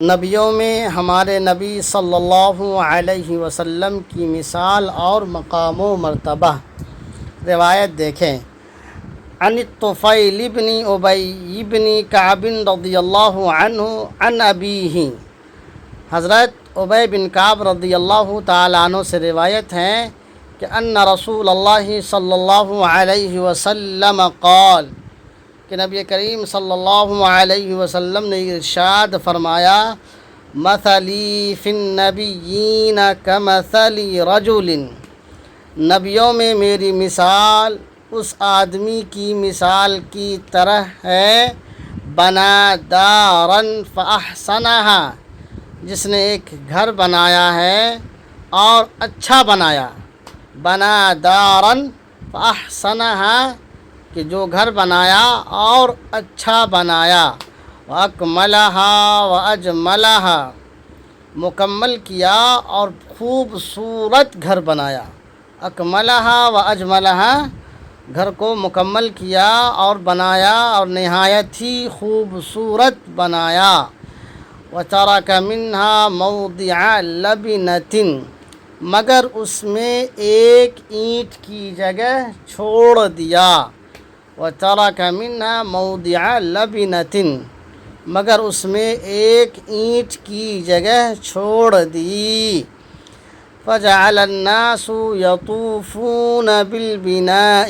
نبیوں میں ہمارے نبی صلی اللہ علیہ وسلم کی مثال اور مقام و مرتبہ۔ روایت دیکھیں، عن الطفیل بن ابی بن کعب رضی اللہ عنہ عن ابیہ، حضرت ابی بن کعب رضی اللہ تعالیٰ عنہ سے روایت ہے کہ ان رسول اللہ صلی اللہ علیہ وسلم قال، کہ نبی کریم صلی اللہ علیہ وسلم نے ارشاد فرمایا، مثلی فی النبیین کمثل رجل، نبیوں میں میری مثال اس آدمی کی مثال کی طرح ہے، بنا دارا فاحسنھا، جس نے ایک گھر بنایا ہے اور اچھا بنایا، بنا دارا فاحسنھا، کہ جو گھر بنایا اور اچھا بنایا، وَأَكْمَلَهَا وَأَجْمَلَهَا، مکمل کیا اور خوبصورت گھر بنایا، اکملها وَأَجْمَلَهَا، گھر کو مکمل کیا اور بنایا اور نہایت ہی خوبصورت بنایا، وَتَرَكَ مِنْهَا مَوْضِعَ لَبْنَةٍ، مگر اس میں ایک اینٹ کی جگہ چھوڑ دیا، وَتَرَكَ مِنْهَا مَوْضِعَ لَبْنَةٍ، مگر اس میں ایک اینٹ کی جگہ چھوڑ دی، فَجَعَلَ النَّاسُ يَطُوفُونَ بِالْبِنَاءِ،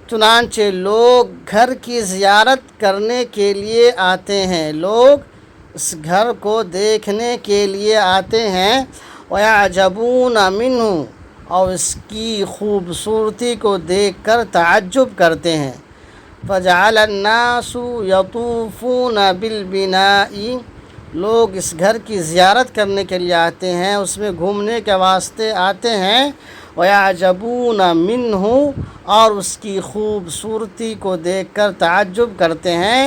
چنانچہ لوگ گھر کی زیارت کرنے کے لیے آتے ہیں، لوگ اس گھر کو دیکھنے کے لیے آتے ہیں، وَيَعْجَبُونَ مِنْهُ، اور اس کی خوبصورتی کو دیکھ کر تعجب کرتے ہیں، فَجَعَلَ النَّاسُ يَطُوفُونَ بِالْبِنَاءِ، لوگ اس گھر کی زیارت کرنے کے لیے آتے ہیں، اس میں گھومنے کے واسطے آتے ہیں، وَيَعْجَبُونَ مِنْهُ، اور اس کی خوبصورتی کو دیکھ کر تعجب کرتے ہیں،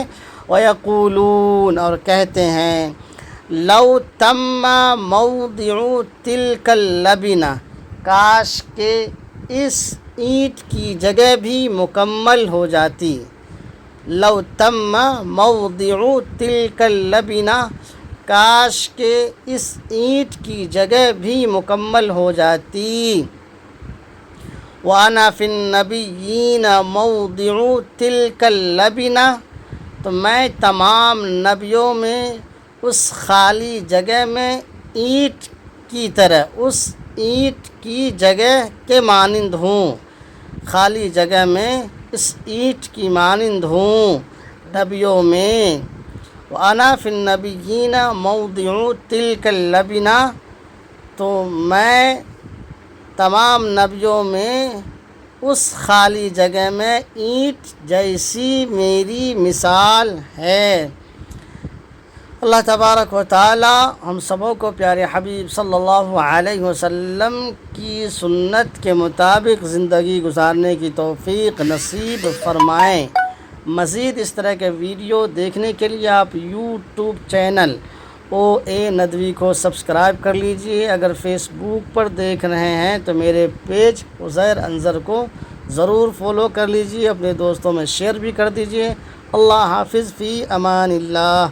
وَيَقُولُونَ، اور کہتے ہیں، لَوْ تَمَّ مَوْضِعُ تِلْكَ اللَّبْنَةِ، کاش کہ اس اینٹ کی جگہ بھی مکمل ہو جاتی، لَوْ تَمَّ مَوْضِعُ تِلْكَ اللَّبْنَةِ، کاش کہ اس اینٹ کی جگہ بھی مکمل ہو جاتی، وَأَنَا فِي النَّبِيِّينَ مَوْضِعُ تِلْكَ اللَّبْنَةِ، تو میں تمام نبیوں میں اس خالی جگہ میں اینٹ کی طرح، اس اینٹ کی جگہ کے مانند ہوں، خالی جگہ میں اس اینٹ کی مانند ہوں نبیوں میں، وَأَنَا فِي النَّبِيِّينَ مَوْضِعُ تِلْكَ اللَّبْنَةِ، تو میں تمام نبیوں میں اس خالی جگہ میں اینٹ جیسی میری مثال ہے۔ اللہ تبارک و تعالی ہم سبوں کو پیارے حبیب صلی اللہ علیہ وسلم کی سنت کے مطابق زندگی گزارنے کی توفیق نصیب فرمائیں۔ مزید اس طرح کے ویڈیو دیکھنے کے لیے آپ یوٹیوب چینل OA ندوی کو سبسکرائب کر لیجئے۔ اگر فیس بک پر دیکھ رہے ہیں تو میرے پیج عزیر انظر کو ضرور فالو کر لیجئے، اپنے دوستوں میں شیئر بھی کر دیجئے۔ اللہ حافظ، فی امان اللہ۔